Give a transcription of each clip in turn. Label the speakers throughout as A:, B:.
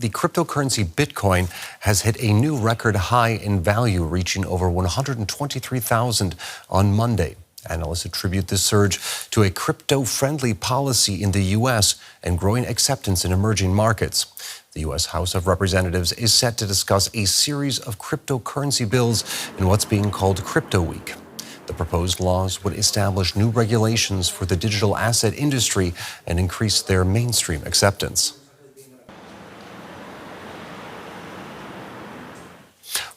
A: The cryptocurrency Bitcoin has hit a new record high in value, reaching over 123,000 on Monday. Analysts attribute this surge to a crypto-friendly policy in the U.S. and growing acceptance in emerging markets. The U.S. House of Representatives is set to discuss a series of cryptocurrency bills in what's being called Crypto Week. The proposed laws would establish new regulations for the digital asset industry and increase their mainstream acceptance.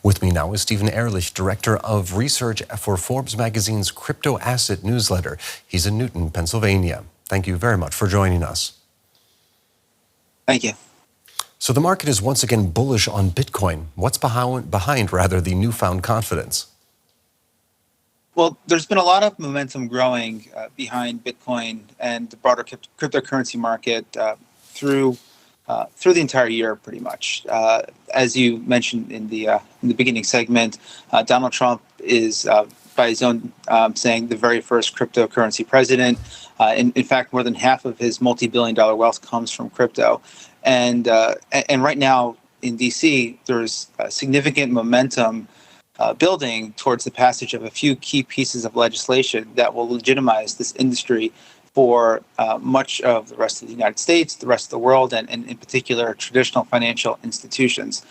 A: With me now is Ehrlich, Director of Research for Forbes magazine's Crypto Asset newsletter. He's in Newton, Pennsylvania. Thank you very much for joining us.
B: Thank you.
A: So the market is once again bullish on Bitcoin. What's behind the newfound confidence?
B: Well, there's been a lot of momentum growing behind Bitcoin and the broader cryptocurrency market through the entire year, pretty much. As you mentioned in the beginning segment, Donald Trump is, by his own saying, the very first cryptocurrency president. In fact, more than half of his multi-billion-dollar wealth comes from crypto. And right now in D.C., there's significant momentum building towards the passage of a few key pieces of legislation that will legitimize this industry for much of the rest of the United States, the rest of the world, and in particular, traditional financial institutions.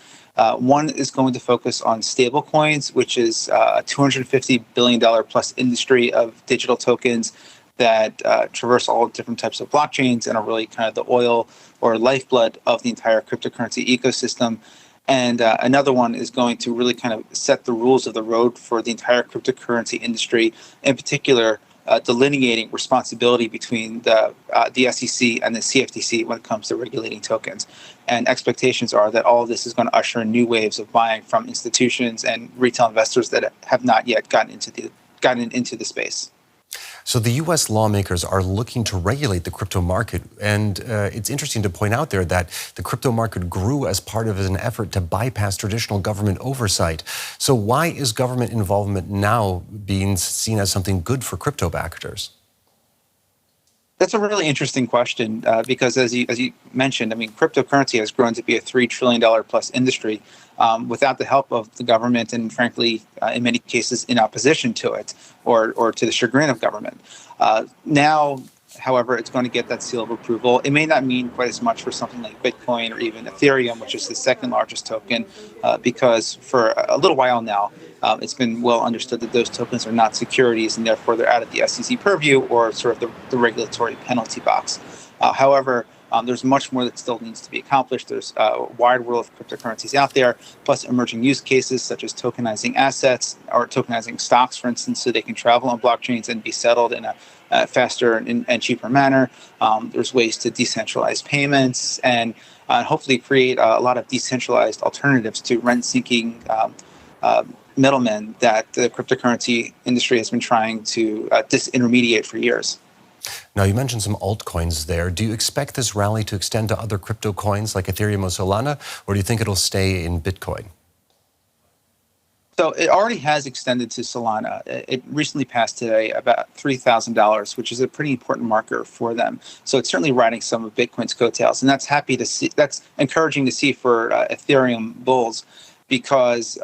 B: One is going to focus on stable coins, which is a $250 billion plus industry of digital tokens that traverse all different types of blockchains and are really kind of the oil or lifeblood of the entire cryptocurrency ecosystem. And another one is going to really kind of set the rules of the road for the entire cryptocurrency industry, in particular, delineating responsibility between the SEC and the CFTC when it comes to regulating tokens. And expectations are that all of this is going to usher in new waves of buying from institutions and retail investors that have not yet gotten into the space.
A: So the U.S. lawmakers are looking to regulate the crypto market. And it's interesting to point out there that the crypto market grew as part of an effort to bypass traditional government oversight. So why is government involvement now being seen as something good for crypto backers?
B: That's a really interesting question because, as you mentioned, I mean, cryptocurrency has grown to be a $3 trillion plus industry without the help of the government, and frankly, in many cases, in opposition to it or to the chagrin of government. Now, however, it's going to get that seal of approval. It may not mean quite as much for something like Bitcoin or even Ethereum, which is the second largest token, because for a little while now, it's been well understood that those tokens are not securities and therefore they're out of the SEC purview or sort of the regulatory penalty box. However, there's much more that still needs to be accomplished. There's a wide world of cryptocurrencies out there, plus emerging use cases such as tokenizing assets or tokenizing stocks, for instance, so they can travel on blockchains and be settled in a faster and cheaper manner. There's ways to decentralize payments and hopefully create a lot of decentralized alternatives to rent-seeking middlemen that the cryptocurrency industry has been trying to disintermediate for years.
A: Now, you mentioned some altcoins there. Do you expect this rally to extend to other crypto coins like Ethereum or Solana, or do you think it'll stay in Bitcoin?
B: So it already has extended to Solana. It recently passed today about $3,000, which is a pretty important marker for them. So it's certainly riding some of Bitcoin's coattails, and that's encouraging to see for Ethereum bulls because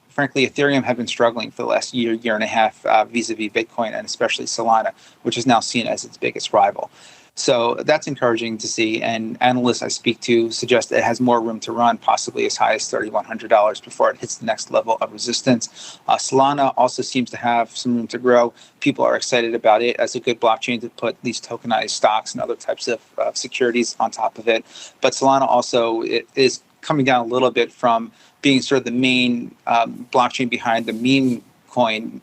B: frankly, Ethereum have been struggling for the last year and a half vis-a-vis Bitcoin and especially Solana, which is now seen as its biggest rival. So that's encouraging to see. And analysts I speak to suggest it has more room to run, possibly as high as $3,100 before it hits the next level of resistance. Solana also seems to have some room to grow. People are excited about it as a good blockchain to put these tokenized stocks and other types of securities on top of it. But Solana also is coming down a little bit from being sort of the main blockchain behind the meme coin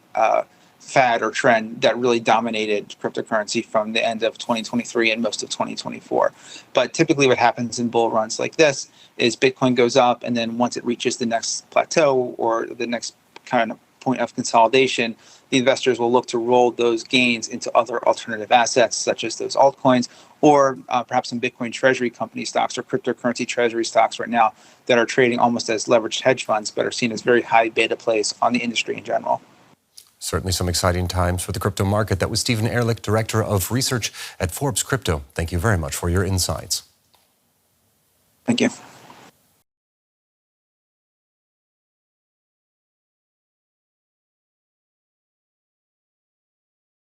B: fad or trend that really dominated cryptocurrency from the end of 2023 and most of 2024. But typically what happens in bull runs like this is Bitcoin goes up, and then once it reaches the next plateau or the next kind of point of consolidation, the investors will look to roll those gains into other alternative assets, such as those altcoins, or perhaps some Bitcoin treasury company stocks or cryptocurrency treasury stocks right now that are trading almost as leveraged hedge funds, but are seen as very high beta plays on the industry in general.
A: Certainly some exciting times for the crypto market. That was Ehrlich, Director of Research at Forbes Crypto. Thank you very much for your insights.
B: Thank you.